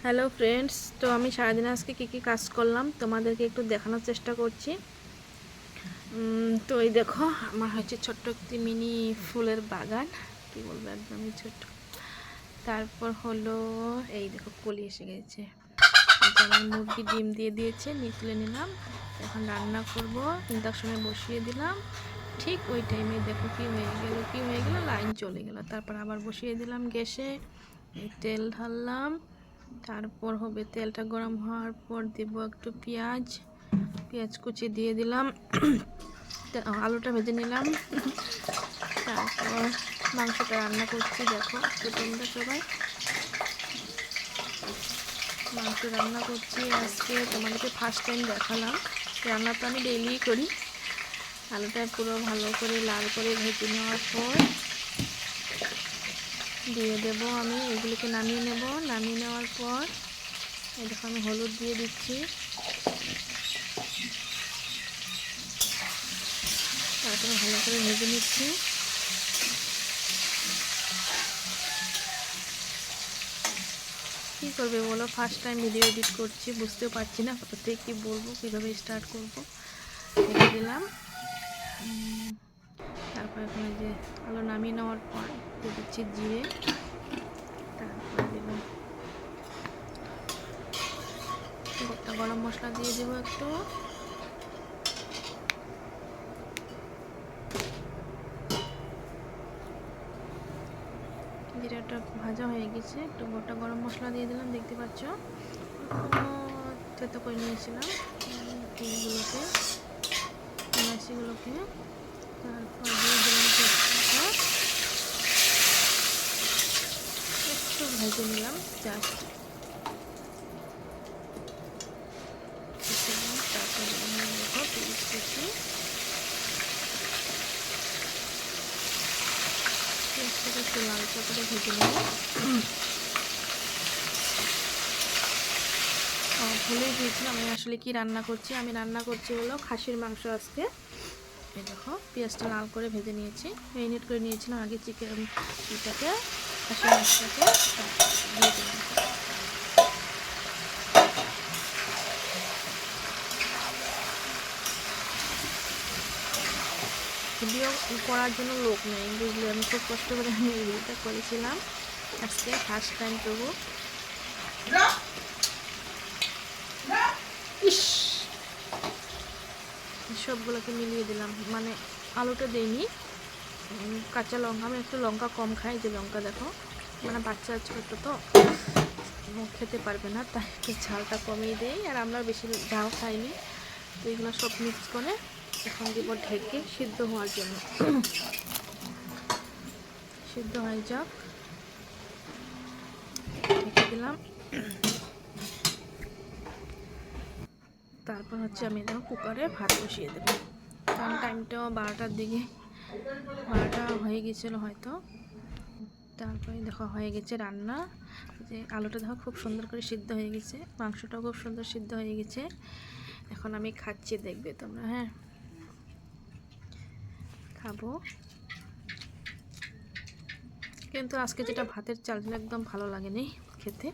Hello friends, তো আমি সারাদিন আজকে কী কাজ করলাম তোমাদেরকে একটু দেখানোর চেষ্টা করছি। তো এই দেখো, আমার হচ্ছে ছোট্ট একটি মিনি ফুলের বাগান, কি বলবো, একদমই ছোট। তারপর হলো এই দেখো কলি এসে গেছে, আমার মুরগি ডিম দিয়ে দিয়েছে, নিয়ে তুলে নিলাম। এখন রান্না করব, ইন্ডাকশনে বসিয়ে দিলাম। ঠিক ওই টাইমে দেখো কি হয়ে গেল, লাইন চলে গেল। তারপর আবার বসিয়ে দিলাম গ্যাসে, তেল ঢাললাম। তারপর হবে তেলটা গরম হওয়ার পর দেব একটু পেঁয়াজ কুচি দিয়ে দিলাম। আলুটা ভেজে নিলাম। তারপর মাংসটা রান্না করছি, দেখো তো তোমরা সবাই। মাংস রান্না করছি আজকে, তোমাদেরকে ফার্স্ট টাইম দেখালাম। রান্না তো আমি ডেইলি করি। আলুটা পুরো ভালো করে লাল করে ভেজে নেওয়ার পর দিয়ে দেব আমি, এগুলোকে নামিয়ে নেব। নামিয়ে নেওয়ার পর এই দেখো আমি হলুদ দিয়ে দিচ্ছি। তারপরে ভালো করে ভেজে নিচ্ছি। কী করবে বলো, ফার্স্ট টাইম ভিডিও এডিট করছি, বুঝতেও পারছি না কোথাতে কী বলবো, কীভাবে স্টার্ট করবো। রেখে দিলাম। তারপর এখানে যে আলু নামিয়ে নেওয়ার পর দিয়ে দিচ্ছি জিরে। তারপরে দিলাম গোটা গরম মশলা দিয়ে দেবো একটু। জিরাটা ভাজা হয়ে গেছে, একটু গোটা গরম মশলা দিয়ে দিলাম, দেখতে পাচ্ছ থেতো করে নিয়েছিলাম এইগুলোকে, এলাচিগুলোকে। তারপর দিয়ে দিলাম তেজপাতা, একটু ভেজে নিলাম জাস্ট। তারপর দেখো পেঁয়াজ কুচি, পেঁয়াজটাকে একটু লালচা করে ভেজে নেব। ভুলেই গিয়েছিলাম আমি আসলে কি রান্না করছি। আমি রান্না করছি হলো খাসির মাংস আজকে। এই দেখো পেঁয়াজটা লাল করে ভেজে নিয়েছি, ম্যারিনেট করে নিয়েছিলাম আগে চিকেনটাকে, খাসির মাংসটাকে দিয়ে দিলাম। ভিডিও করার জন্য লোক নেই, বুঝলি, আমি খুব কষ্ট করে আমি ভিডিওটা করেছিলাম আজকে ফার্স্ট টাইম। তবু সবগুলোকে মিলিয়ে দিলাম, মানে আলুটা দেইনি, কাঁচা লঙ্কা, আমি একটু লঙ্কা কম খাই, যে লঙ্কা দেখো, মানে বাচ্চা ছোট তো খেতে পারবে না, তাই একটু ঝালটা কমিয়ে দেই। আর আমরা বেশি ঝাল খাইনি। তো এগুলো সব মিক্স করে এখন দিব ঢেকে সিদ্ধ হওয়ার জন্য। সিদ্ধ হয়ে যাক, ঢেকে দিলাম। তারপর হচ্ছে আমি দেখো কুকারে ভাত বসিয়ে দেবো, কারণ টাইমটাও 12টার দিকে, 12টা হয়ে গেছিলো হয়তো। তারপরে দেখো হয়ে গেছে রান্না, যে আলুটা দেখো খুব সুন্দর করে সিদ্ধ হয়ে গেছে, মাংসটাও খুব সুন্দর সিদ্ধ হয়ে গেছে। এখন আমি খাচ্ছি, দেখবে তোমরা। হ্যাঁ, খাবো। কিন্তু আজকে যেটা ভাতের চালটা একদম ভালো লাগেনি খেতে,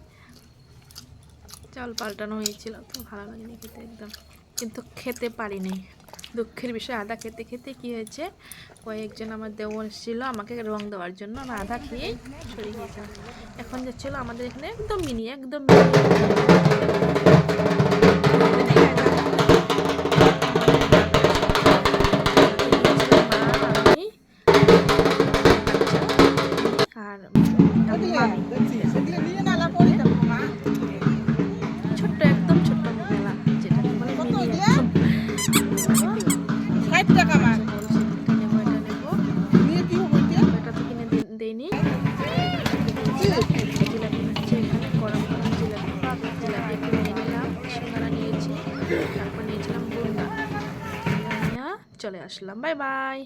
চাল পাল্টানো হয়েছিল তো ভালো লাগেনি খেতে একদম, কিন্তু খেতে পারিনি। দুঃখের বিষয়, আদা খেতে খেতে কি হয়েছে, কয়েকজন আমার দেওর এসেছিলো আমাকে রং দেওয়ার জন্য, আমি আদা খেয়েই সরে গিয়েছিলাম। এখন যাচ্ছিলো আমাদের এখানে একদম মিনি, একদম আর ছোট্ট, একদম ছোট্ট মেলা, যেটাকে বলে মিনি একদম। এটা তো কিনে দেয়নি। জিলাপি হচ্ছে এখানে গরম গরম জিলাপি, জিলাপি একটু নিয়ে নিলাম, সিঙ্গারা নিয়েছি, তারপর নিয়েছিলাম বুন্দা, নিয়ে চলে আসলাম। Bye bye.